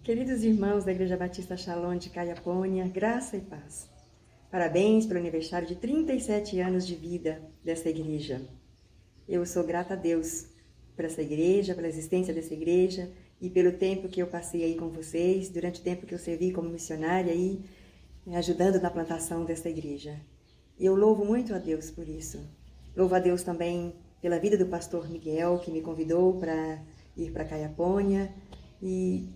Queridos irmãos da Igreja Batista Shalom de Caiapônia, graça e paz. Parabéns pelo aniversário de 37 anos de vida dessa igreja. Eu sou grata a Deus por essa igreja, pela existência dessa igreja e pelo tempo que eu passei aí com vocês, durante o tempo que eu servi como missionária aí, ajudando na plantação dessa igreja. E eu louvo muito a Deus por isso. Louvo a Deus também pela vida do pastor Miguel, que me convidou para ir para Caiapônia, e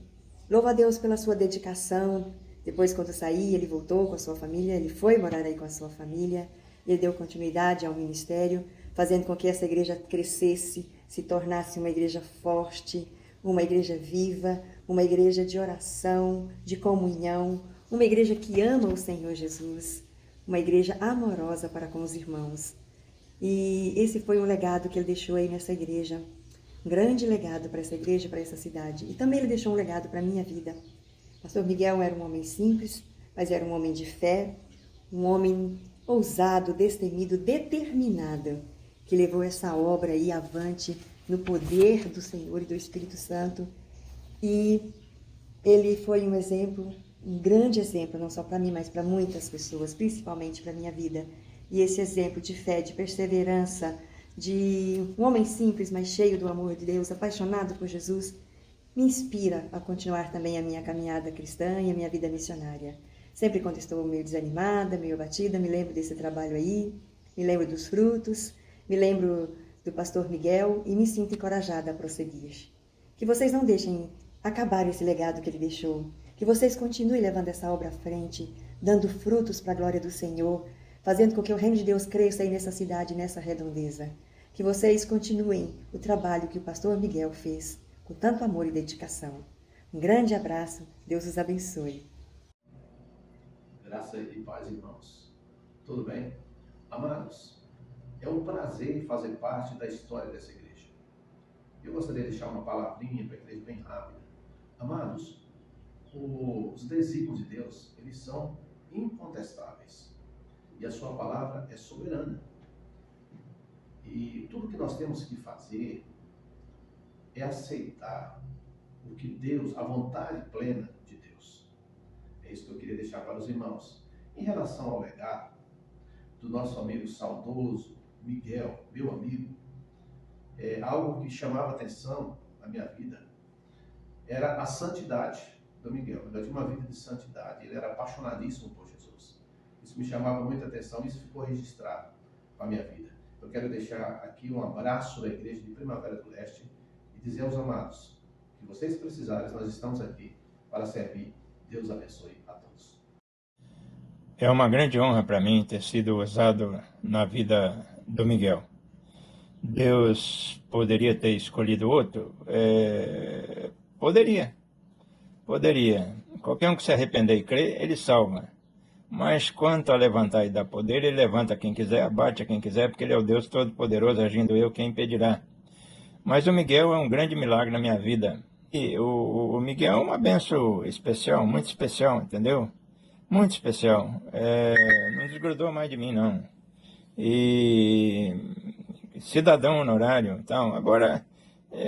louvo a Deus pela sua dedicação. Depois, quando saí, ele voltou com a sua família, ele foi morar aí com a sua família, ele deu continuidade ao ministério, fazendo com que essa igreja crescesse, se tornasse uma igreja forte, uma igreja viva, uma igreja de oração, de comunhão, uma igreja que ama o Senhor Jesus, uma igreja amorosa para com os irmãos. E esse foi um legado que ele deixou aí nessa igreja, um grande legado para essa igreja, para essa cidade. E também ele deixou um legado para a minha vida. Pastor Miguel era um homem simples, mas era um homem de fé, um homem ousado, destemido, determinado, que levou essa obra aí avante no poder do Senhor e do Espírito Santo. E ele foi um exemplo, um grande exemplo, não só para mim, mas para muitas pessoas, principalmente para a minha vida. E esse exemplo de fé, de perseverança, de um homem simples, mas cheio do amor de Deus, apaixonado por Jesus, me inspira a continuar também a minha caminhada cristã e a minha vida missionária. Sempre quando estou meio desanimada, meio abatida, me lembro desse trabalho aí, me lembro dos frutos, me lembro do pastor Miguel e me sinto encorajada a prosseguir. Que vocês não deixem acabar esse legado que ele deixou, que vocês continuem levando essa obra à frente, dando frutos para a glória do Senhor, fazendo com que o reino de Deus cresça aí nessa cidade, nessa redondeza. Que vocês continuem o trabalho que o pastor Miguel fez, com tanto amor e dedicação. Um grande abraço, Deus os abençoe. Graça e paz, irmãos. Tudo bem? Amados, é um prazer fazer parte da história dessa igreja. Eu gostaria de deixar uma palavrinha para a igreja bem rápida. Amados, os desígnios de Deus, eles são incontestáveis. E a sua palavra é soberana. E tudo que nós temos que fazer é aceitar o que Deus, a vontade plena de Deus. É isso que eu queria deixar para os irmãos. Em relação ao legado do nosso amigo saudoso Miguel, meu amigo, algo que chamava atenção na minha vida era a santidade do Miguel. Ele tinha uma vida de santidade, ele era apaixonadíssimo por Jesus. Isso me chamava muita atenção e isso ficou registrado para a minha vida. Eu quero deixar aqui um abraço da igreja de Primavera do Leste e dizer aos amados que vocês precisarem, nós estamos aqui para servir. Deus abençoe a todos. É uma grande honra para mim ter sido usado na vida do Miguel. Deus poderia ter escolhido outro? Poderia. Qualquer um que se arrepender e crer, ele salva. Mas quanto a levantar e dar poder, ele levanta quem quiser, abate a quem quiser, porque ele é o Deus Todo-Poderoso, agindo eu, quem impedirá. Mas o Miguel é um grande milagre na minha vida. E o Miguel é uma bênção especial, muito especial, entendeu? Muito especial. Não desgrudou mais de mim, não. E cidadão honorário. Então, agora,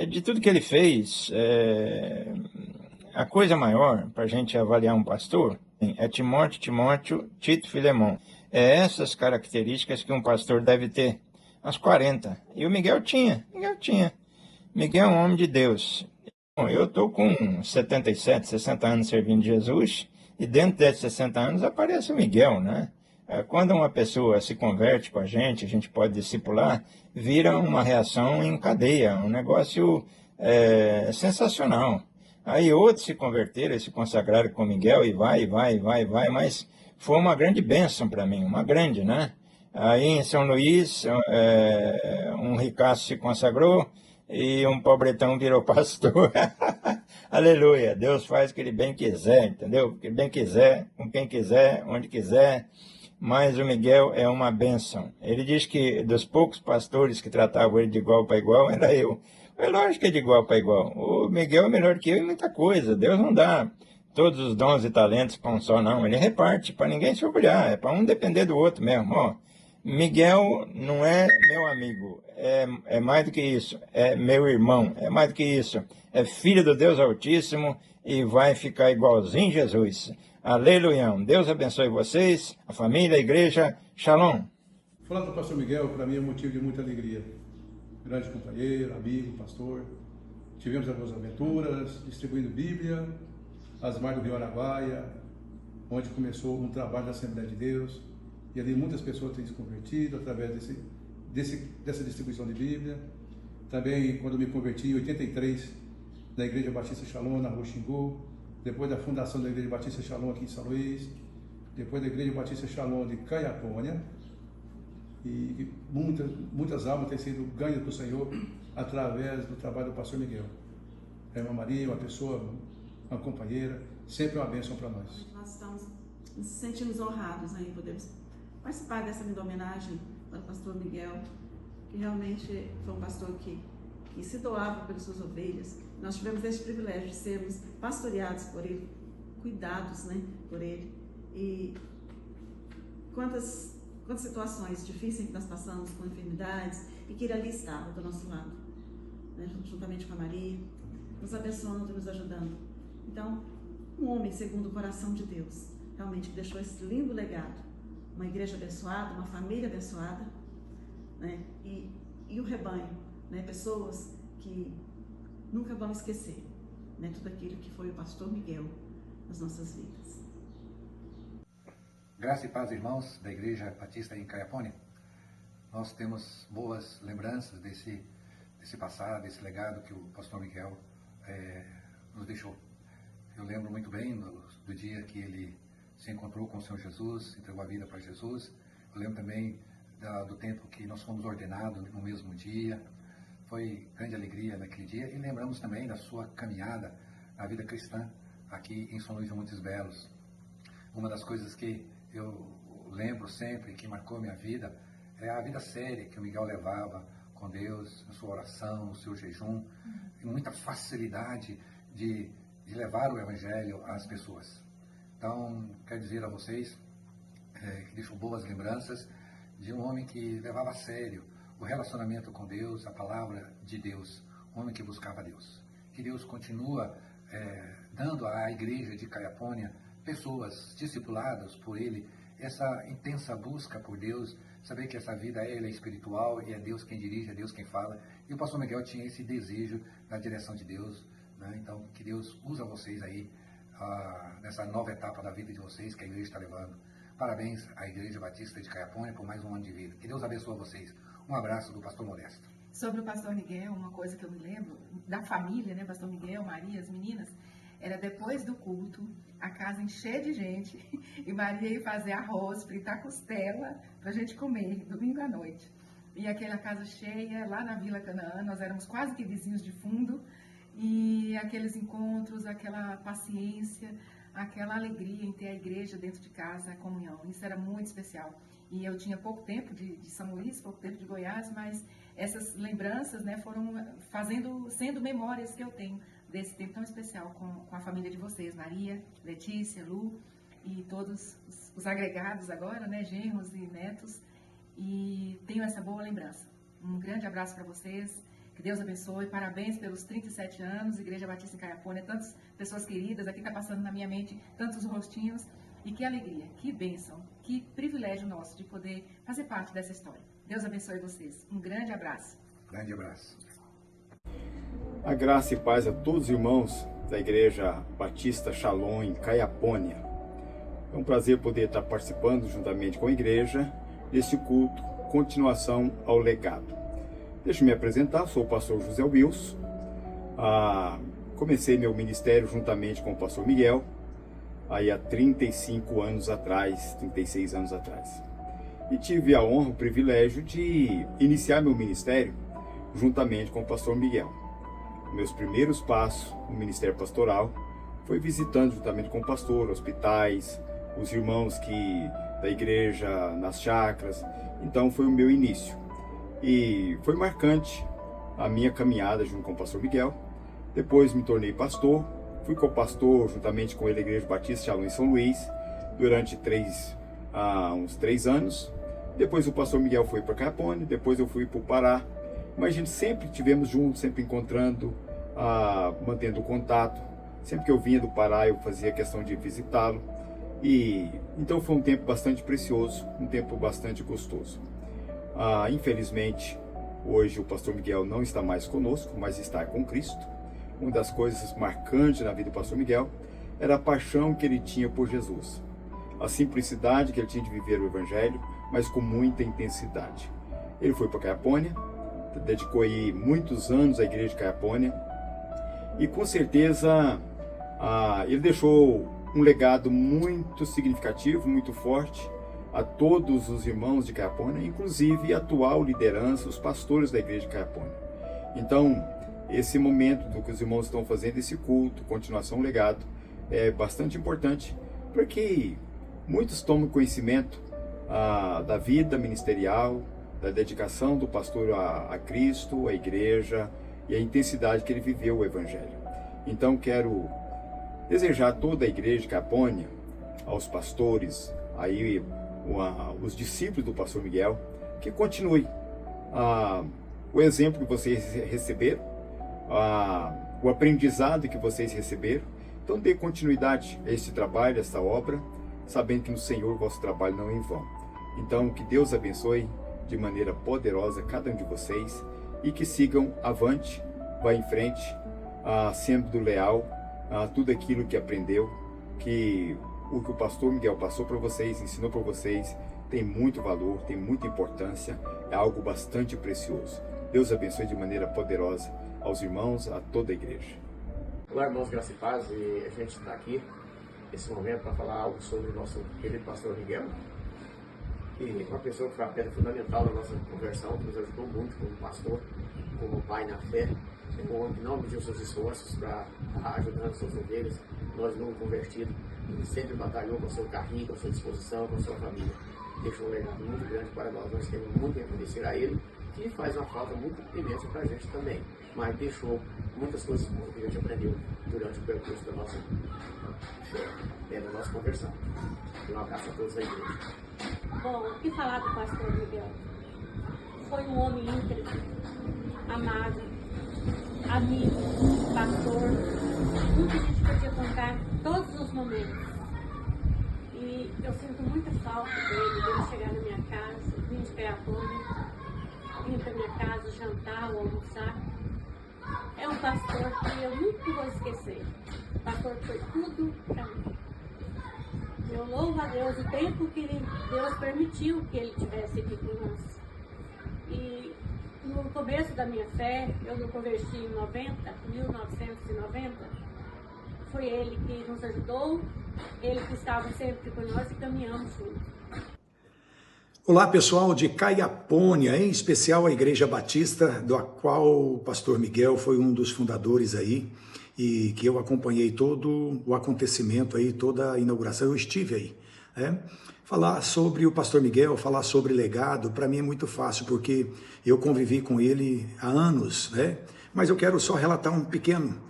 de tudo que ele fez, a coisa maior para a gente avaliar um pastor é Timóteo, Tito, Filemon. É essas características que um pastor deve ter, as 40. E o Miguel tinha. Miguel é um homem de Deus. Bom, eu estou com 77, 60 anos servindo Jesus, e dentro desses 60 anos aparece o Miguel, né? Quando uma pessoa se converte com a gente pode discipular, vira uma reação em cadeia, um negócio sensacional. Aí outros se converteram e se consagraram com Miguel e vai, mas foi uma grande bênção para mim, uma grande, né? Aí em São Luís, um ricaço se consagrou e um pobretão virou pastor. Aleluia, Deus faz o que ele bem quiser, entendeu? O que ele bem quiser, com quem quiser, onde quiser. Mas o Miguel é uma bênção. Ele diz que dos poucos pastores que tratavam ele de igual para igual, era eu. É lógico que é de igual para igual. O Miguel é melhor que eu em muita coisa. Deus não dá todos os dons e talentos para um só, não. Ele reparte para ninguém se orgulhar. É para um depender do outro mesmo. Ó, Miguel não é meu amigo. É mais do que isso. É meu irmão. É mais do que isso. É filho do Deus Altíssimo. e vai ficar igualzinho Jesus. Aleluia. Deus abençoe vocês, a família, a igreja. Shalom. Falar do pastor Miguel, para mim, é motivo de muita alegria. Grande companheiro, amigo, pastor. Tivemos algumas aventuras, distribuindo Bíblia, às margens do Rio Araguaia, onde começou um trabalho da Assembleia de Deus. E ali muitas pessoas têm se convertido através dessa distribuição de Bíblia. Também, quando me converti em 83, na Igreja Batista Shalom, na Rua Xingu. Depois da fundação da Igreja Batista Shalom aqui em São Luís. Depois da Igreja Batista Shalom de Caiapônia. E muitas almas têm sido ganhas para o Senhor através do trabalho do pastor Miguel. A irmã Maria, uma pessoa, uma companheira, sempre uma bênção para nós. Nós estamos nos sentimos honrados em podermos participar dessa linda homenagem ao pastor Miguel, que realmente foi um pastor que se doava pelas suas ovelhas. Nós tivemos esse privilégio de sermos pastoreados por ele, cuidados, né, por ele. E quantas situações difíceis que nós passamos com enfermidades e que ele ali estava do nosso lado, né, juntamente com a Maria, nos abençoando e nos ajudando. Então, um homem segundo o coração de Deus, realmente deixou esse lindo legado, uma igreja abençoada, uma família abençoada, né, e o rebanho, né, pessoas que nunca vão esquecer, né, tudo aquilo que foi o pastor Miguel nas nossas vidas. Graça e paz, irmãos da Igreja Batista em Caiapônia. Nós temos boas lembranças desse passado, desse legado que o pastor Miguel nos deixou. Eu lembro muito bem do dia que ele se encontrou com o Senhor Jesus, entregou a vida para Jesus. Eu lembro também do tempo que nós fomos ordenados no mesmo dia. Foi grande alegria naquele dia. E lembramos também da sua caminhada na vida cristã aqui em São Luís de Montes Belos. Uma das coisas que eu lembro sempre, que marcou minha vida, é a vida séria que o Miguel levava com Deus, na sua oração, no seu jejum, e muita facilidade de levar o Evangelho às pessoas. Então, quero dizer a vocês que deixo boas lembranças de um homem que levava a sério o relacionamento com Deus, a palavra de Deus, um homem que buscava Deus. Que Deus continua dando à igreja de Caiapônia pessoas discipuladas por ele, essa intensa busca por Deus, saber que essa vida é espiritual e é Deus quem dirige, é Deus quem fala. E o pastor Miguel tinha esse desejo na direção de Deus, né? Então, que Deus usa vocês aí nessa nova etapa da vida de vocês que a igreja está levando. Parabéns à Igreja Batista de Caiapônia por mais um ano de vida. Que Deus abençoe vocês. Um abraço do pastor Modesto. Sobre o pastor Miguel, uma coisa que eu me lembro da família, né, pastor Miguel, Maria, as meninas, era depois do culto, a casa encher de gente, e Maria ia fazer arroz, fritar costela pra gente comer, domingo à noite. E aquela casa cheia, lá na Vila Canaã, nós éramos quase que vizinhos de fundo, e aqueles encontros, aquela paciência, aquela alegria em ter a igreja dentro de casa, a comunhão. Isso era muito especial. E eu tinha pouco tempo de São Luís, pouco tempo de Goiás, mas essas lembranças, né, foram sendo memórias que eu tenho desse tempo tão especial com a família de vocês, Maria, Letícia, Lu e todos os agregados agora, né, genros e netos. E tenho essa boa lembrança. Um grande abraço para vocês. Que Deus abençoe, parabéns pelos 37 anos, Igreja Batista em Caiapônia, tantas pessoas queridas, aqui está passando na minha mente tantos rostinhos, e que alegria, que bênção, que privilégio nosso de poder fazer parte dessa história. Deus abençoe vocês, um grande abraço. Grande abraço. A graça e paz a todos os irmãos da Igreja Batista Shalom em Caiapônia. É um prazer poder estar participando juntamente com a igreja desse culto, continuação ao legado. Deixa eu me apresentar, sou o pastor José Wilson. Comecei meu ministério juntamente com o pastor Miguel, aí há 35 anos atrás, 36 anos atrás. E tive a honra, o privilégio de iniciar meu ministério juntamente com o pastor Miguel. Meus primeiros passos no ministério pastoral foi visitando juntamente com o pastor, hospitais, os irmãos da igreja nas chácaras. Então foi o meu início. E foi marcante a minha caminhada junto com o pastor Miguel. Depois me tornei pastor, fui co-pastor juntamente com ele, a Igreja Batista Shalom em São Luís, durante uns 3 anos. Depois o pastor Miguel foi para Caiapônia, depois eu fui para o Pará. Mas a gente sempre estivemos juntos, sempre encontrando, mantendo contato, Sempre que eu vinha do Pará, eu fazia questão de visitá-lo. E então foi um tempo bastante precioso, um tempo bastante gostoso. Infelizmente, hoje o pastor Miguel não está mais conosco, mas está com Cristo. Uma das coisas marcantes na vida do pastor Miguel era a paixão que ele tinha por Jesus. A simplicidade que ele tinha de viver o Evangelho, mas com muita intensidade. Ele foi para Caiapônia, dedicou aí muitos anos à igreja de Caiapônia, e com certeza ele deixou um legado muito significativo, muito forte a todos os irmãos de Caiapônia, inclusive a atual liderança, os pastores da igreja de Caiapônia. Então, esse momento do que os irmãos estão fazendo, esse culto, continuação, legado, é bastante importante, porque muitos tomam conhecimento da vida ministerial, da dedicação do pastor a Cristo, à igreja, e a intensidade que ele viveu o Evangelho. Então, quero desejar a toda a igreja de Caiapônia, aos pastores, aí os discípulos do pastor Miguel, que continue o exemplo que vocês receberam, o aprendizado que vocês receberam. Então dê continuidade a este trabalho, a esta obra, sabendo que no Senhor o vosso trabalho não é em vão. Então que Deus abençoe de maneira poderosa cada um de vocês e que sigam avante, vá em frente, sendo leal a tudo aquilo que aprendeu, que o que o pastor Miguel passou para vocês, ensinou para vocês, tem muito valor, tem muita importância, é algo bastante precioso. Deus abençoe de maneira poderosa aos irmãos, a toda a igreja. Olá, irmãos, graça e paz, e a gente está aqui nesse momento para falar algo sobre o nosso querido pastor Miguel, e uma pessoa que foi a pedra fundamental da nossa conversão, que nos ajudou muito como pastor, como pai na fé. Um homem que não mediu seus esforços para ajudar as suas ovelhas, nós não convertidos, ele sempre batalhou com o seu carrinho, com a sua disposição, com a sua família. Deixou um legado muito grande para nós temos muito a agradecer a ele, que faz uma falta muito imensa para a gente também, mas deixou muitas coisas boas que a gente aprendeu durante o percurso da nossa fé, da nossa conversão. Um abraço a todos da igreja. Bom, o que falar do pastor Miguel? Foi um homem íntegro, amado, amigo, pastor, tudo que a gente podia contar todos os momentos. E eu sinto muita falta dele chegar na minha casa, vir de Caiapônia, vir para minha casa jantar ou almoçar. É um pastor que eu nunca vou esquecer. O pastor foi tudo para mim. Eu louvo a Deus o tempo que Deus permitiu que ele tivesse aqui com nós. E no começo da minha fé, eu me converti em 1990, foi ele que nos ajudou, ele que estava sempre com nós e caminhamos juntos. Olá pessoal de Caiapônia, em especial a Igreja Batista, da qual o pastor Miguel foi um dos fundadores aí, e que eu acompanhei todo o acontecimento aí, toda a inauguração, eu estive aí, né? Falar sobre o pastor Miguel, falar sobre legado, para mim é muito fácil, porque eu convivi com ele há anos, né? Mas eu quero só relatar um pequeno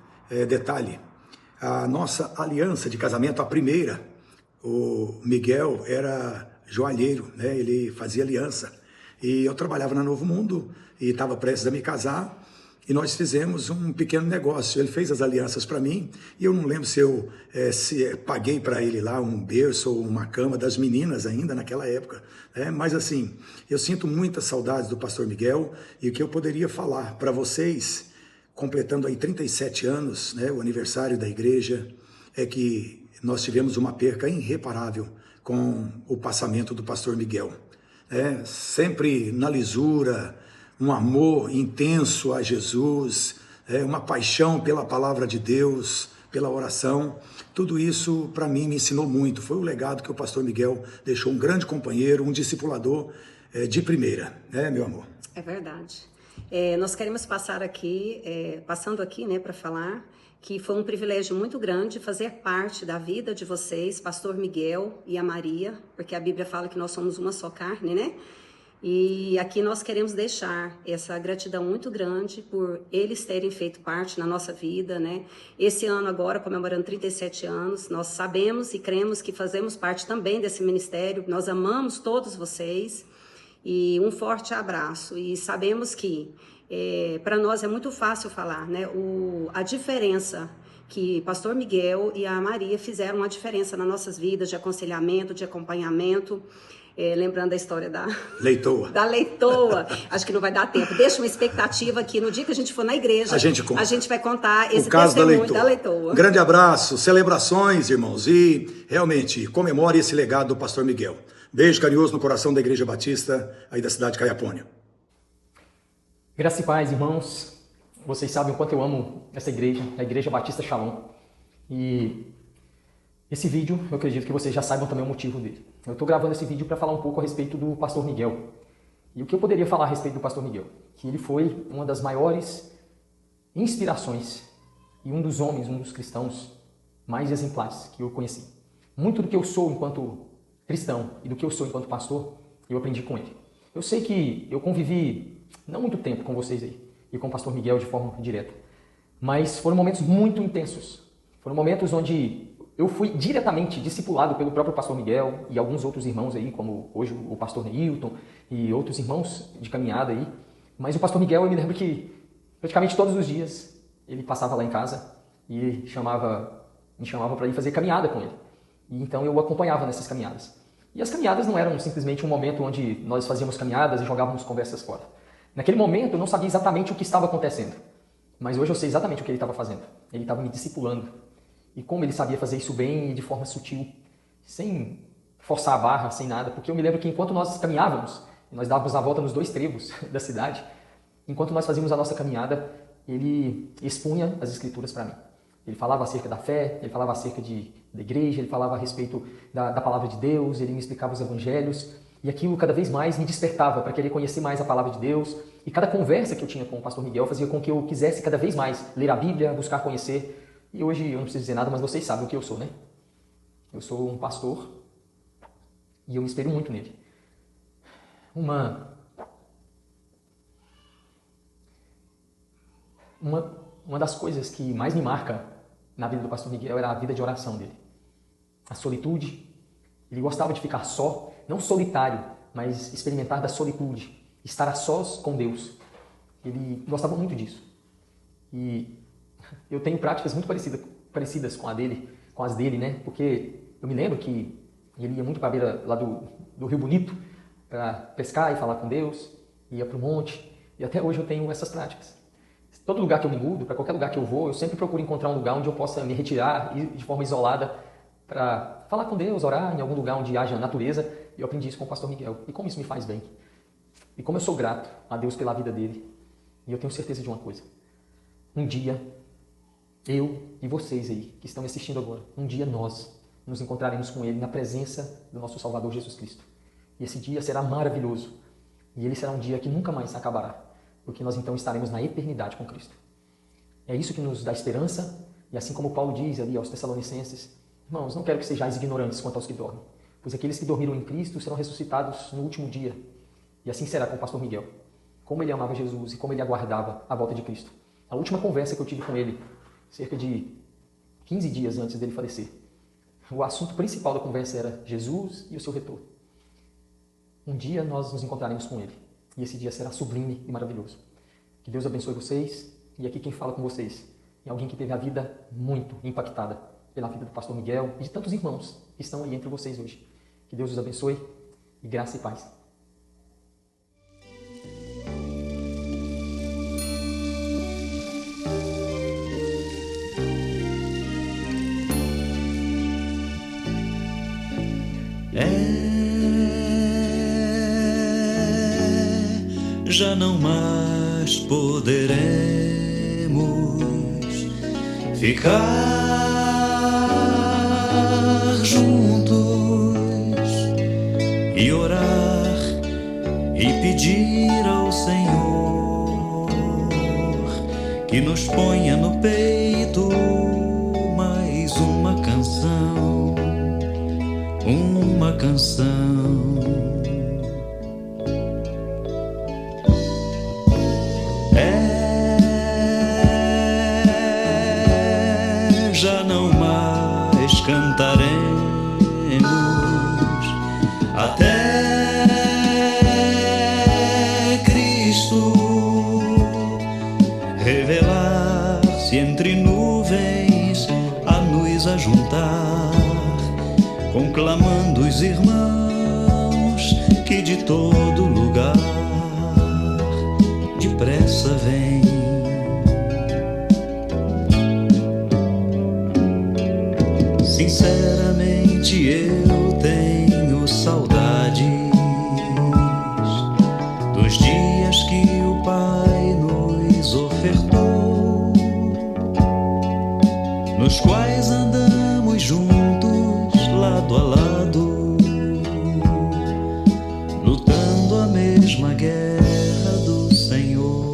detalhe. A nossa aliança de casamento, a primeira, o Miguel era joalheiro, né? Ele fazia aliança. E eu trabalhava na Novo Mundo e estava prestes a me casar. E nós fizemos um pequeno negócio. Ele fez as alianças para mim e eu não lembro se eu paguei para ele lá um berço ou uma cama das meninas ainda naquela época. Mas assim, eu sinto muitas saudades do pastor Miguel e o que eu poderia falar para vocês, completando aí 37 anos, né, o aniversário da igreja, é que nós tivemos uma perca irreparável com o passamento do pastor Miguel. Sempre na lisura, um amor intenso a Jesus, uma paixão pela palavra de Deus, pela oração. Tudo isso, para mim, me ensinou muito. Foi o legado que o pastor Miguel deixou, um grande companheiro, um discipulador de primeira, né, meu amor? É verdade. Nós queremos passando aqui, né, para falar que foi um privilégio muito grande fazer parte da vida de vocês, pastor Miguel e a Maria, porque a Bíblia fala que nós somos uma só carne, né? E aqui nós queremos deixar essa gratidão muito grande por eles terem feito parte na nossa vida, né? Esse ano agora, comemorando 37 anos, nós sabemos e cremos que fazemos parte também desse ministério, nós amamos todos vocês e um forte abraço. E sabemos que para nós é muito fácil falar, né? A diferença que pastor Miguel e a Maria fizeram uma diferença nas nossas vidas de aconselhamento, de acompanhamento. Lembrando da história da Leitoa. Da leitoa. Acho que não vai dar tempo. Deixa uma expectativa aqui. No dia que a gente for na igreja, a gente vai contar esse o caso testemunho da leitoa. Grande abraço, celebrações, irmãos. E realmente comemore esse legado do pastor Miguel. Beijo carinhoso no coração da Igreja Batista, aí da cidade de Caiapônia. Graça e paz, irmãos. Vocês sabem o quanto eu amo essa igreja, a Igreja Batista Shalom. E esse vídeo, eu acredito que vocês já saibam também o motivo dele. Eu estou gravando esse vídeo para falar um pouco a respeito do pastor Miguel. E o que eu poderia falar a respeito do pastor Miguel? Que ele foi uma das maiores inspirações e um dos homens, um dos cristãos mais exemplares que eu conheci. Muito do que eu sou enquanto cristão e do que eu sou enquanto pastor, eu aprendi com ele. Eu sei que eu convivi não muito tempo com vocês aí e com o pastor Miguel de forma direta, mas foram momentos muito intensos. Foram momentos onde eu fui diretamente discipulado pelo próprio pastor Miguel e alguns outros irmãos aí, como hoje o pastor Neilton e outros irmãos de caminhada aí. Mas o pastor Miguel, eu me lembro que praticamente todos os dias ele passava lá em casa e me chamava para ir fazer caminhada com ele. E então eu o acompanhava nessas caminhadas. E as caminhadas não eram simplesmente um momento onde nós fazíamos caminhadas e jogávamos conversas fora. Naquele momento eu não sabia exatamente o que estava acontecendo, mas hoje eu sei exatamente o que ele estava fazendo. Ele estava me discipulando. E como ele sabia fazer isso bem e de forma sutil, sem forçar a barra, sem nada. Porque eu me lembro que enquanto nós caminhávamos, nós dávamos a volta nos 2 trevos da cidade, enquanto nós fazíamos a nossa caminhada, ele expunha as escrituras para mim. Ele falava acerca da fé, ele falava acerca da igreja, ele falava a respeito da palavra de Deus, ele me explicava os evangelhos, e aquilo cada vez mais me despertava para querer conhecer mais a palavra de Deus. E cada conversa que eu tinha com o pastor Miguel fazia com que eu quisesse cada vez mais ler a Bíblia, buscar conhecer. E hoje eu não preciso dizer nada, mas vocês sabem o que eu sou, né? Eu sou um pastor e eu me espelho muito nele. Uma das coisas que mais me marca na vida do pastor Miguel era a vida de oração dele. A solitude. Ele gostava de ficar só, não solitário, mas experimentar da solitude, estar a sós com Deus. Ele gostava muito disso. E eu tenho práticas muito parecidas com as dele, né? Porque eu me lembro que ele ia muito para a beira lá do Rio Bonito para pescar e falar com Deus, ia para o monte, e até hoje eu tenho essas práticas. Todo lugar que eu me mudo, para qualquer lugar que eu vou, eu sempre procuro encontrar um lugar onde eu possa me retirar de forma isolada para falar com Deus, orar em algum lugar onde haja natureza. E eu aprendi isso com o pastor Miguel. E como isso me faz bem. E como eu sou grato a Deus pela vida dele. E eu tenho certeza de uma coisa. Um dia, eu e vocês aí, que estão me assistindo agora, um dia nós nos encontraremos com ele na presença do nosso Salvador Jesus Cristo. E esse dia será maravilhoso. E ele será um dia que nunca mais acabará. Porque nós então estaremos na eternidade com Cristo. É isso que nos dá esperança. E assim como Paulo diz ali aos Tessalonicenses, irmãos, não quero que sejais ignorantes quanto aos que dormem, pois aqueles que dormiram em Cristo serão ressuscitados no último dia. E assim será com o pastor Miguel. Como ele amava Jesus e como ele aguardava a volta de Cristo. A última conversa que eu tive com ele, cerca de 15 dias antes dele falecer, o assunto principal da conversa era Jesus e o seu retorno. Um dia nós nos encontraremos com ele. E esse dia será sublime e maravilhoso. Que Deus abençoe vocês. E aqui quem fala com vocês é alguém que teve a vida muito impactada pela vida do pastor Miguel e de tantos irmãos que estão aí entre vocês hoje. Que Deus os abençoe e graça e paz. Já não mais poderemos ficar juntos e orar e pedir ao Senhor que nos ponha no peito mais uma canção, uma canção. Já não mais cantaremos até Cristo revelar-se entre nuvens cantar, conclamando os irmãos que de todo lugar depressa vêm. Sinceramente eu tenho saudades dos dias que o Pai nos ofertou, nos quais andamos juntos lado a lado, lutando a mesma guerra do Senhor.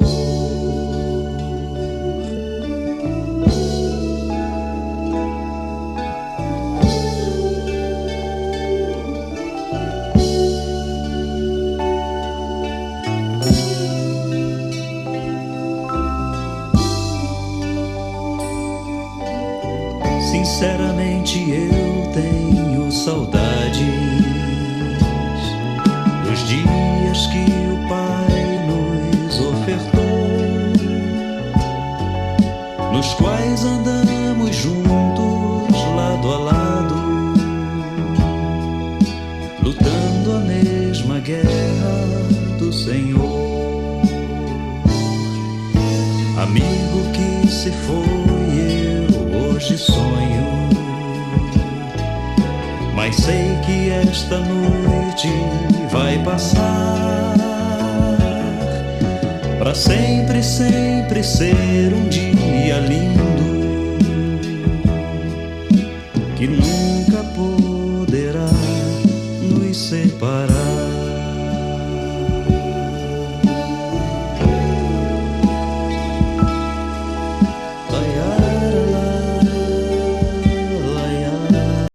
Sinceramente eu tenho saudades dos dias que o Pai nos ofertou, nos quais andamos juntos lado a lado, lutando a mesma guerra do Senhor. Amigo que se foi, eu hoje sonho, mas sei que esta noite vai passar, para sempre, sempre ser um dia lindo, que nunca poderá nos separar.